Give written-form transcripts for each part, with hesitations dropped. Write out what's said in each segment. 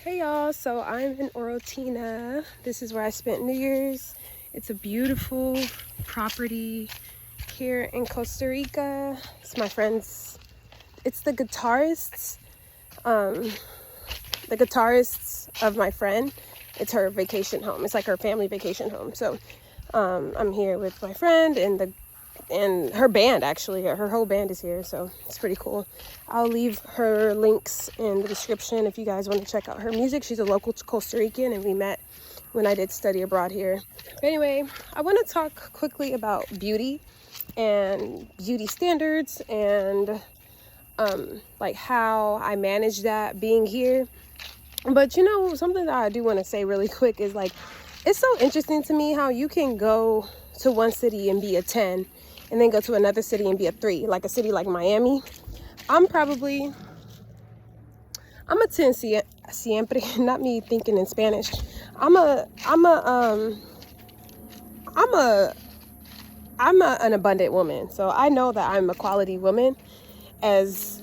Hey y'all, so I'm in Orotina. This is where I spent New Year's. It's a beautiful property here in Costa Rica. It's my friend's, it's the guitarists of my friend. It's her vacation home. It's like her family vacation home. So I'm here with my friend and her band. Actually, her whole band is here, so it's pretty cool. I'll leave her links in the description if you guys want to check out her music. She's a local Costa Rican, and we met when I did study abroad here. But anyway, I want to talk quickly about beauty and beauty standards and like how I manage that being here. But you know, something that I do want to say really quick is like, it's so interesting to me how you can go to one city and be a 10 and then go to another city and be a 3, like a city like Miami. I'm a 10 siempre, not me thinking in Spanish. I'm an abundant woman. So I know that I'm a quality woman, as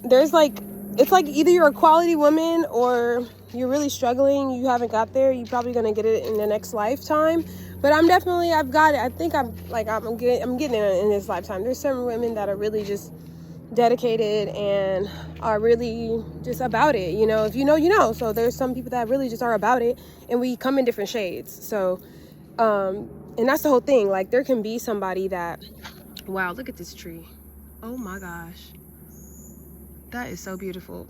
there's like, it's like either you're a quality woman or you're really struggling, you haven't got there, you're probably gonna get it in the next lifetime. But I've got it. I think I'm getting it in this lifetime. There's certain women that are really just dedicated and are really just about it. You know, if you know, you know. So there's some people that really just are about it, and we come in different shades. So, and that's the whole thing. Like, there can be somebody that, wow, look at this tree. Oh my gosh. That is so beautiful.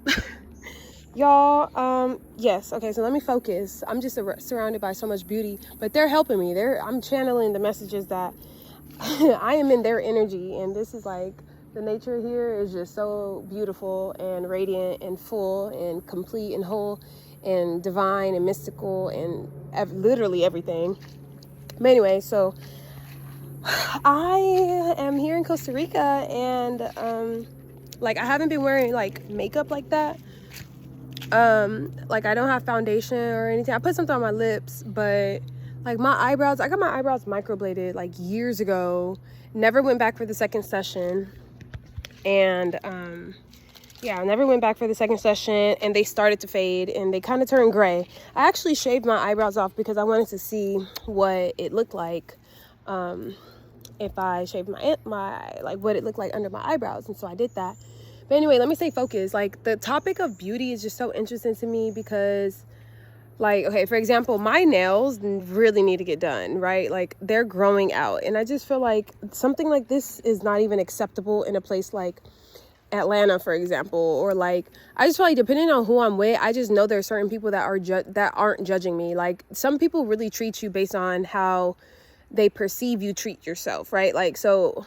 Y'all, yes, okay, so let me focus. I'm just surrounded by so much beauty, but they're helping me. I'm channeling the messages that I am in their energy, and this is like, the nature here is just so beautiful and radiant and full and complete and whole and divine and mystical and literally everything. But anyway, so I am here in Costa Rica, and like, I haven't been wearing like makeup like that. Like, I don't have foundation or anything. I put something on my lips, but like my eyebrows, I got my eyebrows microbladed like years ago. Never went back for the second session. And yeah, I never went back for the second session, and they started to fade and they kind of turned gray. I actually shaved my eyebrows off because I wanted to see what it looked like if I shaved my like what it looked like under my eyebrows, and so I did that. But anyway, let me stay focused. Like, the topic of beauty is just so interesting to me because, like, okay, for example, my nails really need to get done, right? Like, they're growing out, and I just feel like something like this is not even acceptable in a place like Atlanta, for example. Or like, I just feel like depending on who I'm with, I just know there are certain people that are that aren't judging me. Like, some people really treat you based on how they perceive you treat yourself, right? Like, so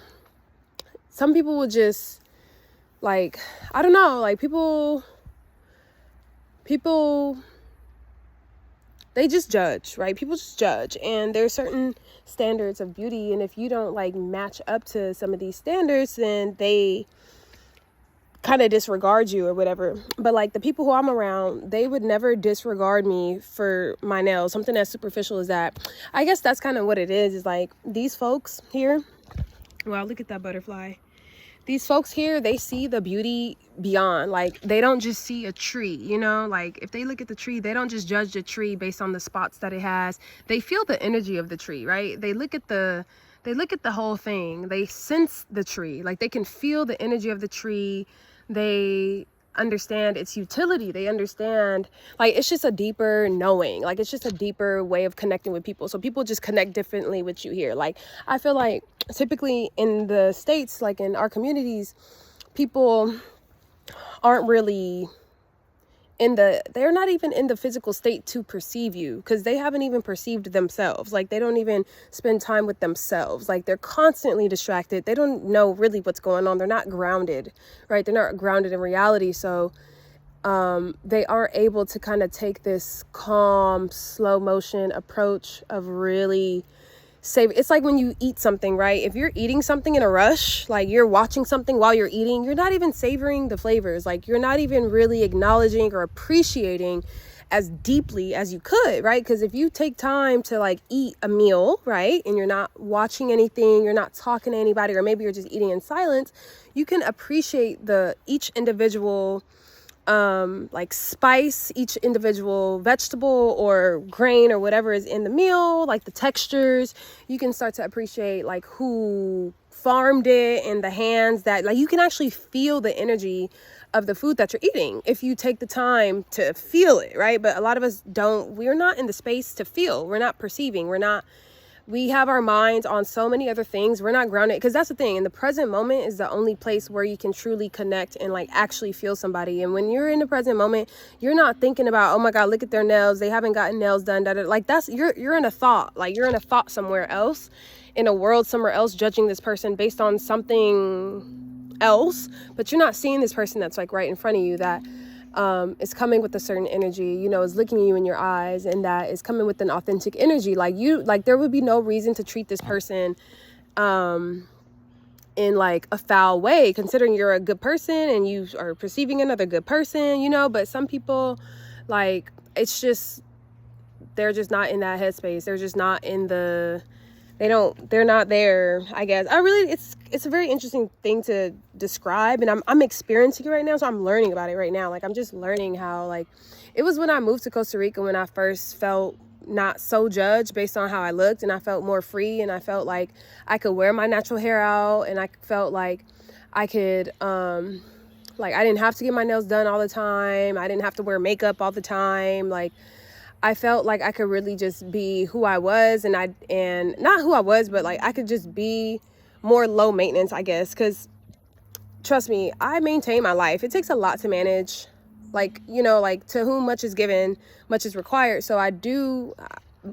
some people will just, like, I don't know, like, people they just judge, right? People just judge, and there's certain standards of beauty, and if you don't like match up to some of these standards, then they kind of disregard you or whatever. But like, the people who I'm around, they would never disregard me for my nails, something as superficial as that. I guess that's kind of what it is like, these folks here, wow, look at that butterfly. These folks here, they see the beauty beyond. Like, they don't just see a tree, you know? Like, if they look at the tree, they don't just judge the tree based on the spots that it has. They feel the energy of the tree, right? They look at the whole thing. They sense the tree. Like, they can feel the energy of the tree. They understand its utility. They understand, like, it's just a deeper knowing. Like, it's just a deeper way of connecting with people. So people just connect differently with you here. Like, I feel like typically in the States, like in our communities, people aren't really they're not even in the physical state to perceive you, because they haven't even perceived themselves. Like, they don't even spend time with themselves. Like, they're constantly distracted. They don't know really what's going on. They're not grounded, right? They're not grounded in reality. So they aren't able to kind of take this calm, slow motion approach of really it's like when you eat something, right? If you're eating something in a rush, like you're watching something while you're eating, you're not even savoring the flavors. Like, you're not even really acknowledging or appreciating as deeply as you could, right? Because if you take time to like eat a meal, right, and you're not watching anything, you're not talking to anybody, or maybe you're just eating in silence, you can appreciate each individual like spice each individual vegetable or grain or whatever is in the meal, like the textures. You can start to appreciate like who farmed it and the hands that, like, you can actually feel the energy of the food that you're eating if you take the time to feel it, right? But a lot of us don't. We're not in the space to feel. We're not perceiving. We have our minds on so many other things. We're not grounded, because that's the thing. In the present moment is the only place where you can truly connect and like actually feel somebody. And when you're in the present moment, you're not thinking about, oh my God, look at their nails, they haven't gotten nails done. Like that's, you're in a thought, like you're in a thought somewhere else, in a world somewhere else, judging this person based on something else. But you're not seeing this person that's like right in front of you, that is coming with a certain energy, you know, is looking you in your eyes, and that is coming with an authentic energy. Like there would be no reason to treat this person in like a foul way, considering you're a good person and you are perceiving another good person, you know. But some people, like, it's just, they're just not in that headspace. They're just not in the, they're not there, I guess. It's a very interesting thing to describe, and I'm experiencing it right now, so I'm learning about it right now. Like, I'm just learning how, like, it was when I moved to Costa Rica when I first felt not so judged based on how I looked, and I felt more free, and I felt like I could wear my natural hair out, and I felt like I could, like, I didn't have to get my nails done all the time. I didn't have to wear makeup all the time. Like, I felt like I could really just be who I was, and not who I was, but like I could just be more low maintenance, I guess. Because trust me, I maintain my life. It takes a lot to manage, like, you know, like, to whom much is given, much is required. So I do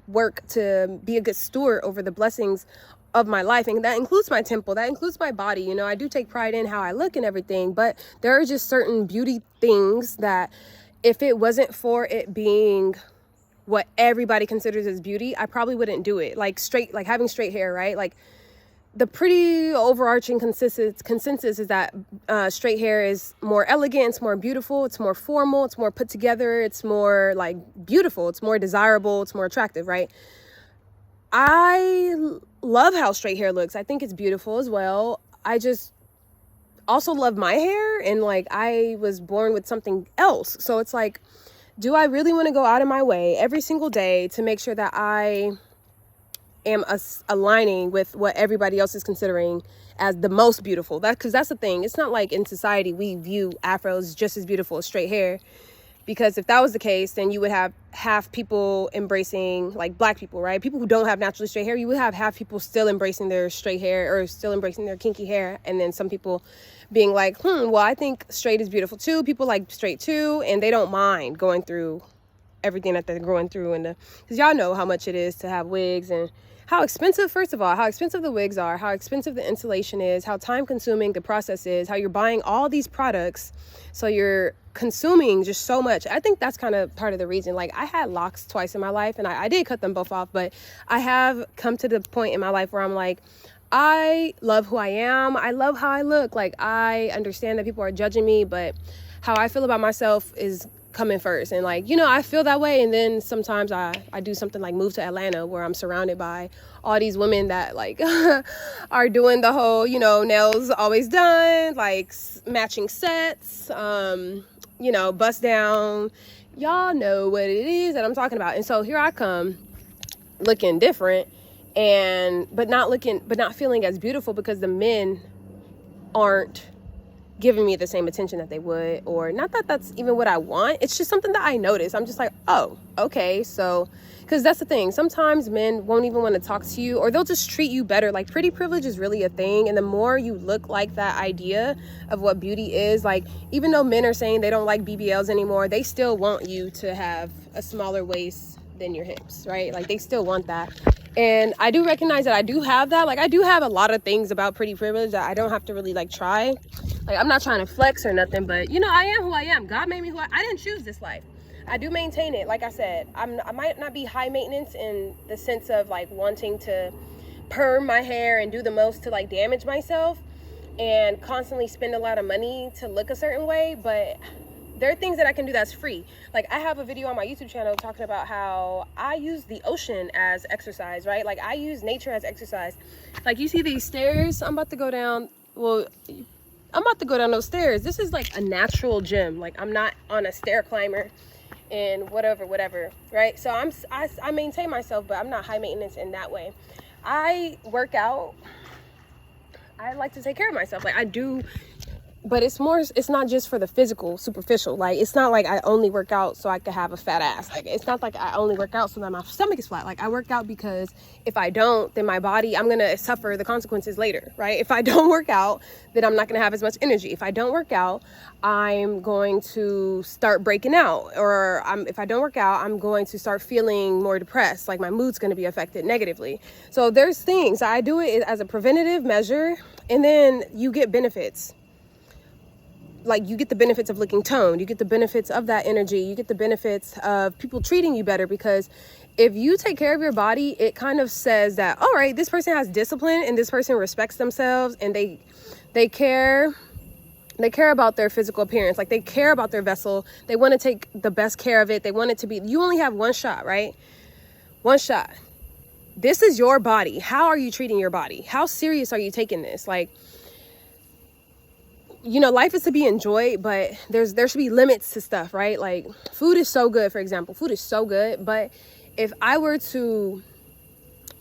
work to be a good steward over the blessings of my life, and that includes my temple, that includes my body. You know, I do take pride in how I look and everything, but there are just certain beauty things that if it wasn't for it being what everybody considers as beauty, I probably wouldn't do it. Like having straight hair, right? Like, the pretty overarching consensus is that straight hair is more elegant, it's more beautiful, it's more formal, it's more put together, it's more like beautiful, it's more desirable, it's more attractive, right? I love how straight hair looks. I think it's beautiful as well. I just also love my hair, and like, I was born with something else. So it's like, do I really want to go out of my way every single day to make sure that I am aligning with what everybody else is considering as the most beautiful? Because that's the thing. It's not like in society we view afros just as beautiful as straight hair. Because if that was the case, then you would have half people embracing, like, black people, right? People who don't have naturally straight hair, you would have half people still embracing their straight hair or still embracing their kinky hair. And then some people being like, well, I think straight is beautiful too. People like straight too. And they don't mind going through everything that they're going through. And because y'all know how much it is to have wigs, and how expensive, first of all, how expensive the wigs are, how expensive the installation is, how time consuming the process is, how you're buying all these products. So you're consuming just so much. I think that's kind of part of the reason. Like, I had locks twice in my life, and I did cut them both off, but I have come to the point in my life where I'm like, I love who I am. I love how I look. Like, I understand that people are judging me, but how I feel about myself is coming first. And like, you know, I feel that way. And then sometimes I do something like move to Atlanta, where I'm surrounded by all these women that like are doing the whole, you know, nails always done, like matching sets, you know, bust down. Y'all know what it is that I'm talking about. And so here I come looking different, but not feeling as beautiful, because the men aren't giving me the same attention that they would. Or not that that's even what I want, it's just something that I notice. I'm just like, oh, okay. So, because that's the thing, sometimes men won't even want to talk to you, or they'll just treat you better. Like, pretty privilege is really a thing, and the more you look like that idea of what beauty is, like, even though men are saying they don't like BBLs anymore, they still want you to have a smaller waist than your hips, right? Like, they still want that. And I do recognize that I do have that. Like, I do have a lot of things about pretty privilege that I don't have to really like try. Like, I'm not trying to flex or nothing, but you know, I am who I am. God made me who I didn't choose this life. I do maintain it. Like I said, I might not be high maintenance in the sense of like wanting to perm my hair and do the most to like damage myself and constantly spend a lot of money to look a certain way, but there are things that I can do that's free. Like, I have a video on my YouTube channel talking about how I use the ocean as exercise, right? Like, I use nature as exercise. Like, you see these stairs I'm about to go down. Well, I'm about to go down those stairs. This is like a natural gym. Like, I'm not on a stair climber and whatever, right? So I maintain myself, but I'm not high maintenance in that way. I work out. I like to take care of myself. Like, I do, but it's not just for the physical, superficial. Like, it's not like I only work out so I can have a fat ass. Like, it's not like I only work out so that my stomach is flat. Like, I work out because if I don't, then my body, I'm going to suffer the consequences later, right? If I don't work out, then I'm not going to have as much energy. If I don't work out, I'm going to start breaking out. Or if I don't work out, I'm going to start feeling more depressed. Like, my mood's going to be affected negatively. So there's things. I do it as a preventative measure, and then you get benefits. Like, you get the benefits of looking toned, you get the benefits of that energy, you get the benefits of people treating you better, because if you take care of your body, it kind of says that, all right, this person has discipline and this person respects themselves, and they care about their physical appearance. Like, they care about their vessel. They want to take the best care of it. They want it to be, you only have one shot, right? One shot. This is your body. How are you treating your body? How serious are you taking this? Like, you know, life is to be enjoyed, but there should be limits to stuff, right? Like, food is so good, for example. Food is so good, but if I were to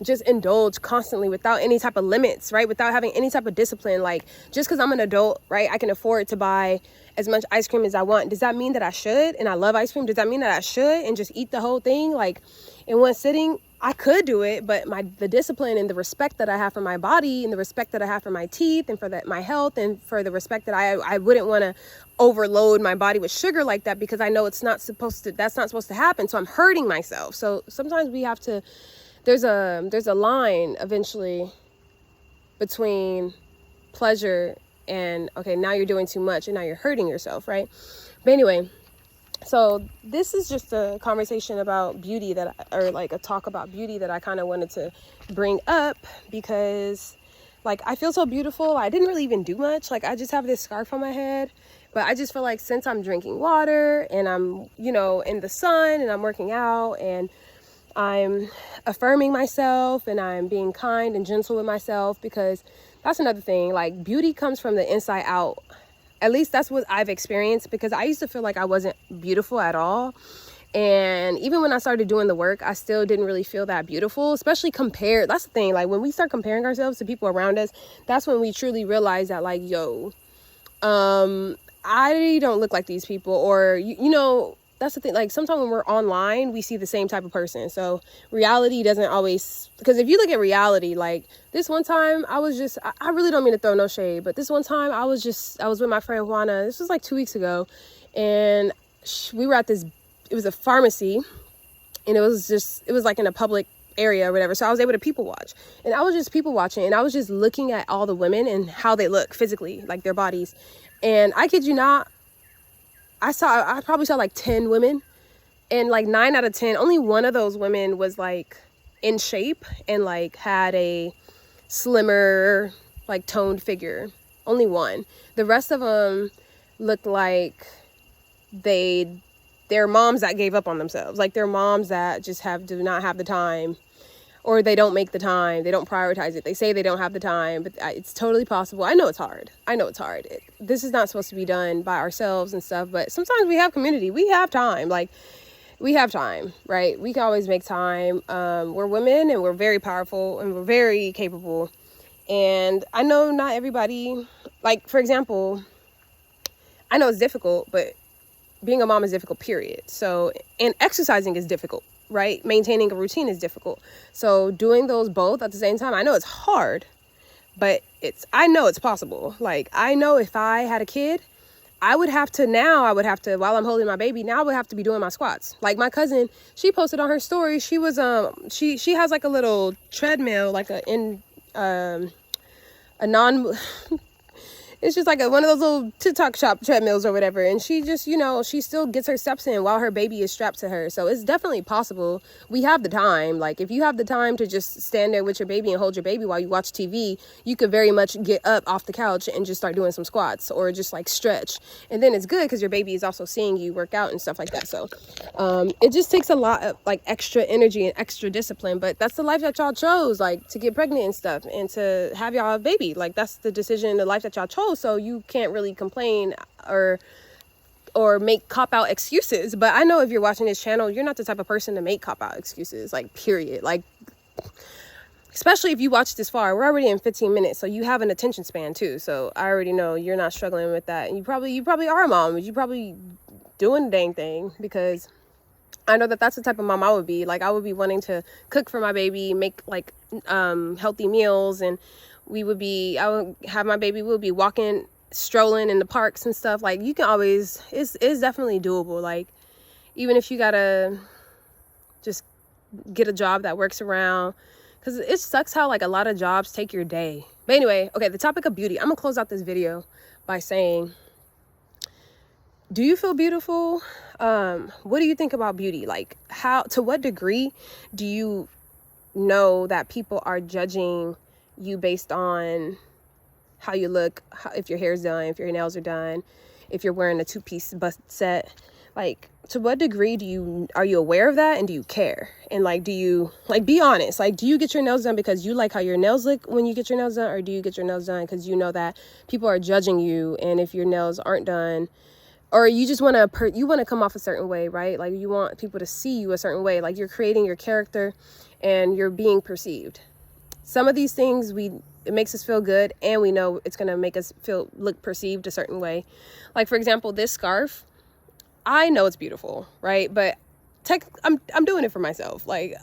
just indulge constantly without any type of limits, right? Without having any type of discipline, like, just because I'm an adult, right? I can afford to buy as much ice cream as I want. Does that mean that I should? And I love ice cream. Does that mean that I should and just eat the whole thing, like, in one sitting? I could do it, but the discipline and the respect that I have for my body and the respect that I have for my teeth and for my health and for the respect that I wouldn't want to overload my body with sugar like that, because I know that's not supposed to happen. So I'm hurting myself. So sometimes we have to, there's a line eventually between pleasure and, okay, now you're doing too much and now you're hurting yourself, right? But anyway, so this is just a conversation about beauty or like a talk about beauty that I kind of wanted to bring up, because, like, I feel so beautiful. I didn't really even do much. Like, I just have this scarf on my head, but I just feel like since I'm drinking water and I'm, you know, in the sun and I'm working out and I'm affirming myself and I'm being kind and gentle with myself, because that's another thing. Like, beauty comes from the inside out. At least that's what I've experienced, because I used to feel like I wasn't beautiful at all. And even when I started doing the work, I still didn't really feel that beautiful, especially compared. That's the thing. Like, when we start comparing ourselves to people around us, that's when we truly realize that, like, yo, I don't look like these people. Or, you know, that's the thing. Like, sometimes when we're online, we see the same type of person. So reality doesn't always, because if you look at reality, like, this one time I really don't mean to throw no shade, but this one time I was with my friend Juana. This was like 2 weeks ago, and we were at it was a pharmacy, and it was like in a public area or whatever. So I was able to people watch, and I was just people watching, and I was just looking at all the women and how they look physically, like their bodies. And I kid you not, I probably saw like 10 women, and like 9 out of 10, only one of those women was like in shape and like had a slimmer, like toned figure. Only one. The rest of them looked like they're moms that gave up on themselves. Like, they're moms that just do not have the time, or they don't make the time. They don't prioritize it. They say they don't have the time, but it's totally possible. I know it's hard. This is not supposed to be done by ourselves and stuff, but sometimes we have community. We have time. Like, we have time, right? We can always make time. We're women, and we're very powerful, and we're very capable. And I know not everybody, like, for example, I know it's difficult, but being a mom is difficult, period. So, and exercising is difficult, right? Maintaining a routine is difficult. So doing those both at the same time, I know it's hard, but I know it's possible. Like, I know if I had a kid, I would have to, while I'm holding my baby, now I would have to be doing my squats. Like, my cousin, she posted on her story, she was, she has like a little treadmill, like it's just like one of those little TikTok shop treadmills or whatever. And she just, you know, she still gets her steps in while her baby is strapped to her. So it's definitely possible. We have the time. Like, if you have the time to just stand there with your baby and hold your baby while you watch TV, you could very much get up off the couch and just start doing some squats or just like stretch. And then it's good because your baby is also seeing you work out and stuff like that. So it just takes a lot of like extra energy and extra discipline. But that's the life that y'all chose, like, to get pregnant and stuff and to have y'all a baby. Like, that's the decision, the life that y'all chose. know, so you can't really complain or make cop-out excuses. But I know if you're watching this channel, you're not the type of person to make cop-out excuses, like, period. Like, especially if you watch this far. We're already in 15 minutes, so you have an attention span too. So I already know you're not struggling with that. And you probably are a mom. You probably doing the dang thing, because I know that that's the type of mom I would be. Like, I would be wanting to cook for my baby, make like healthy meals, and I would have my baby, we would be walking, strolling in the parks and stuff. Like, you can always, it's definitely doable. Like, even if you gotta just get a job that works around, because it sucks how like a lot of jobs take your day. But anyway, okay, the topic of beauty. I'm gonna close out this video by saying, do you feel beautiful? What do you think about beauty? Like, to what degree do you know that people are judging you based on how you look, if your hair's done, if your nails are done, if you're wearing a 2-piece bust set? Like, to what degree are you aware of that, and do you care? And like, do you, like, be honest, like, do you get your nails done because you like how your nails look when you get your nails done, or do you get your nails done because you know that people are judging you, and if your nails aren't done, or you just want to come off a certain way, right? Like, you want people to see you a certain way, like you're creating your character and you're being perceived. Some of these things, it makes us feel good, and we know it's going to make us look perceived a certain way. Like, for example, this scarf, I know it's beautiful, right? But I'm doing it for myself. Like,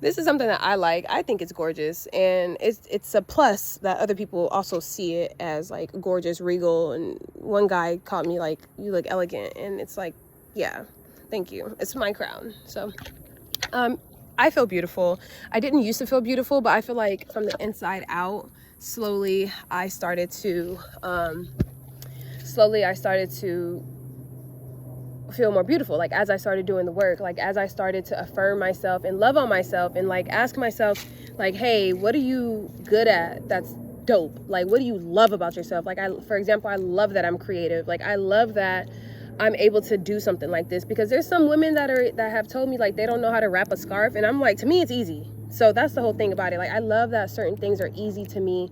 this is something that I like. I think it's gorgeous, and it's a plus that other people also see it as like gorgeous, regal. And one guy called me like, you look elegant, and it's like, yeah, thank you. It's my crown. So I feel beautiful. I didn't used to feel beautiful, but I feel like from the inside out, slowly I started to feel more beautiful. Like, as I started doing the work, like as I started to affirm myself and love on myself, and like ask myself, like, hey, what are you good at that's dope? Like, what do you love about yourself? Like, for example, I love that I'm creative. Like, I love that I'm able to do something like this, because there's some women that have told me like they don't know how to wrap a scarf, and I'm like, to me it's easy. So that's the whole thing about it. Like, I love that certain things are easy to me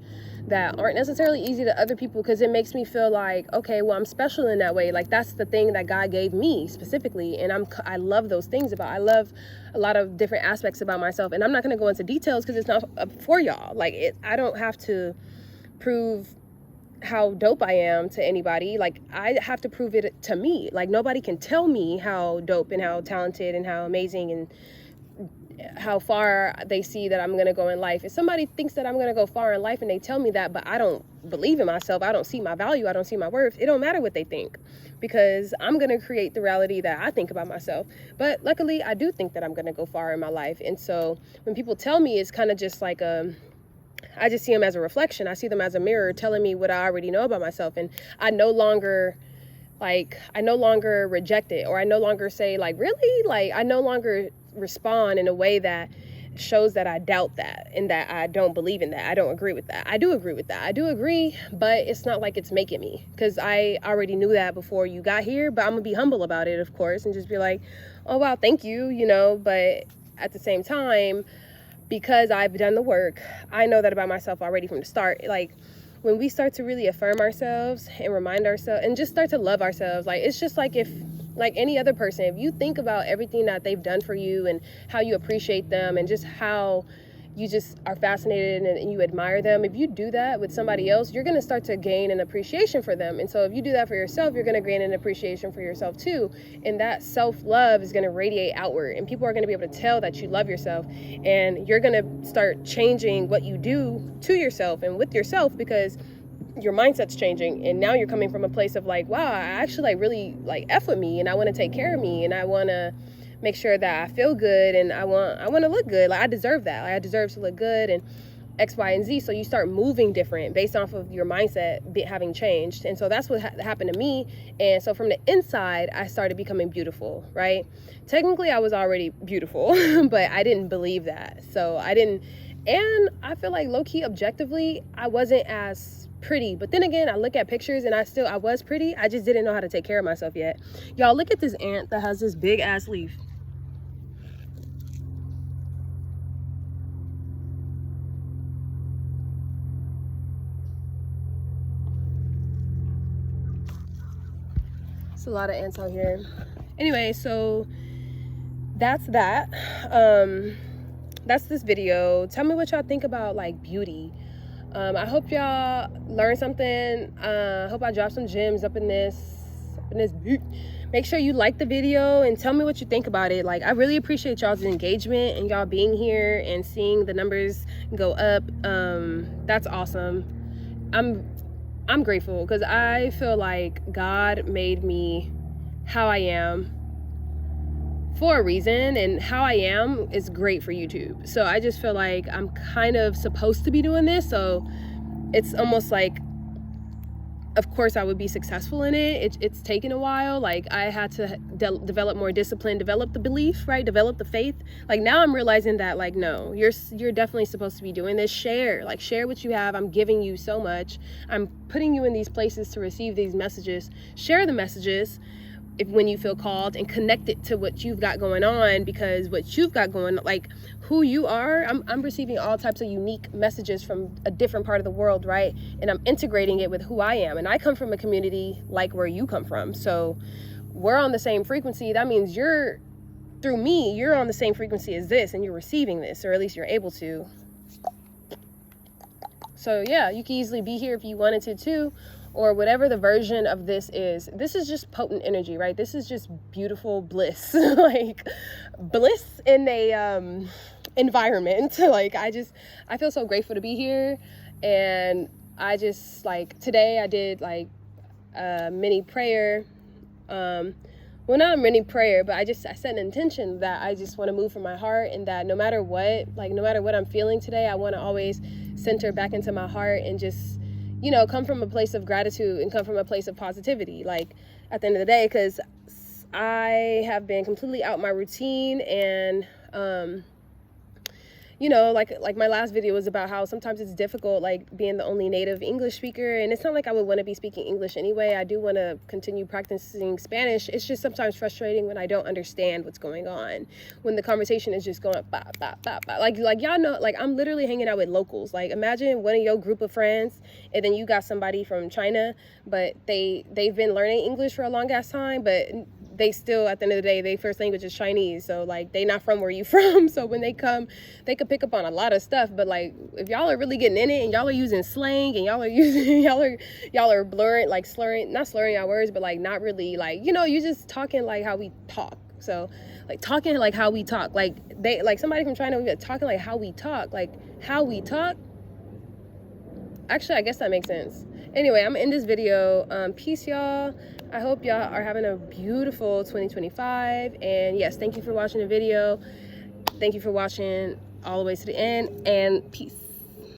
that aren't necessarily easy to other people, because it makes me feel like, okay, well, I'm special in that way. Like, that's the thing that God gave me specifically, and I love those things I love a lot of different aspects about myself, and I'm not going to go into details because it's not for y'all. Like, I don't have to prove how dope I am to anybody. Like, I have to prove it to me. Like, nobody can tell me how dope and how talented and how amazing and how far they see that I'm going to go in life. If somebody thinks that I'm going to go far in life and they tell me that, but I don't believe in myself, I don't see my value, I don't see my worth, it don't matter what they think, because I'm going to create the reality that I think about myself. But luckily, I do think that I'm going to go far in my life. And so when people tell me, it's kind of just like I just see them as a reflection. I see them as a mirror telling me what I already know about myself. And I no longer reject it, or I no longer say like, really? Like, I no longer respond in a way that shows that I doubt that and that I don't believe in that. I don't agree with that. I do agree with that. I do agree, but it's not like it's making me, because I already knew that before you got here. But I'm gonna be humble about it, of course, and just be like, oh wow, thank you, but at the same time, because I've done the work, I know that about myself already from the start. Like, when we start to really affirm ourselves and remind ourselves and just start to love ourselves, like, it's just like like any other person, if you think about everything that they've done for you and how you appreciate them and just how you just are fascinated and you admire them, if you do that with somebody else, you're going to start to gain an appreciation for them. And so if you do that for yourself, you're going to gain an appreciation for yourself too. And that self-love is going to radiate outward, and people are going to be able to tell that you love yourself, and you're going to start changing what you do to yourself and with yourself, because your mindset's changing, and now you're coming from a place of like, wow, I actually like really like F with me, and I want to take care of me, and I want to make sure that I feel good, and I want to look good. Like, I deserve that. Like, I deserve to look good, and X, Y, and Z. So you start moving different based off of your mindset having changed. And so that's what happened to me. And so from the inside, I started becoming beautiful, right? Technically, I was already beautiful, but I didn't believe that. So I didn't, and I feel like low-key objectively, I wasn't as pretty. But then again, I look at pictures and I was pretty. I just didn't know how to take care of myself yet. Y'all, look at this ant that has this big ass leaf. a lot of ants out here. Anyway, so that's that. That's this video. Tell me what y'all think about like beauty. I hope y'all learned something. I hope I dropped some gems up in this Make sure you like the video and tell me what you think about it. Like, I really appreciate y'all's engagement and y'all being here and seeing the numbers go up. That's awesome. I'm grateful because I feel like God made me how I am for a reason, and how I am is great for YouTube. So I just feel like I'm kind of supposed to be doing this, so it's almost like, of course I would be successful in it. It's taken a while. Like, I had to develop more discipline, develop the belief, right? Develop the faith. Like, now I'm realizing that, like, no, you're definitely supposed to be doing this. Share what you have. I'm giving you so much. I'm putting you in these places to receive these messages. Share the messages when you feel called, and connect it to what you've got going on, because what you've got going, like who you are, I'm receiving all types of unique messages from a different part of the world, right? And I'm integrating it with who I am. And I come from a community like where you come from. So we're on the same frequency. That means through me, you're on the same frequency as this, and you're receiving this, or at least you're able to. So yeah, you can easily be here if you wanted to too, or whatever the version of this is. This is just potent energy, right? This is just beautiful bliss, like bliss in a environment. Like, I feel so grateful to be here. And I just, like, today I did like a mini prayer. Well, not a mini prayer, but I set an intention that I just want to move from my heart, and that no matter what I'm feeling today, I want to always center back into my heart and just, you know, come from a place of gratitude and come from a place of positivity, like, at the end of the day, because I have been completely out my routine. And you know, like my last video was about how sometimes it's difficult, like, being the only native English speaker. And it's not like I would want to be speaking English anyway. I do want to continue practicing Spanish. It's just sometimes frustrating when I don't understand what's going on, when the conversation is just going bah, bah, bah, bah. Like y'all know, like, I'm literally hanging out with locals. Like, imagine one of your group of friends, and then you got somebody from China, but they've been learning English for a long ass time, but they still, at the end of the day, their first language is Chinese. So, like, they not from where you from. So when they come, they could pick up on a lot of stuff. But, like, if y'all are really getting in it, and y'all are using slang, and y'all are blurring, like, not slurring our words, but, like, not really, like, you know, you just talking like how we talk. So, like, talking like how we talk, like, somebody from China, we talking like how we talk, Actually, I guess that makes sense. Anyway, I'm in this video. Peace, y'all. I hope y'all are having a beautiful 2025. And yes, thank you for watching the video. Thank you for watching all the way to the end. And peace.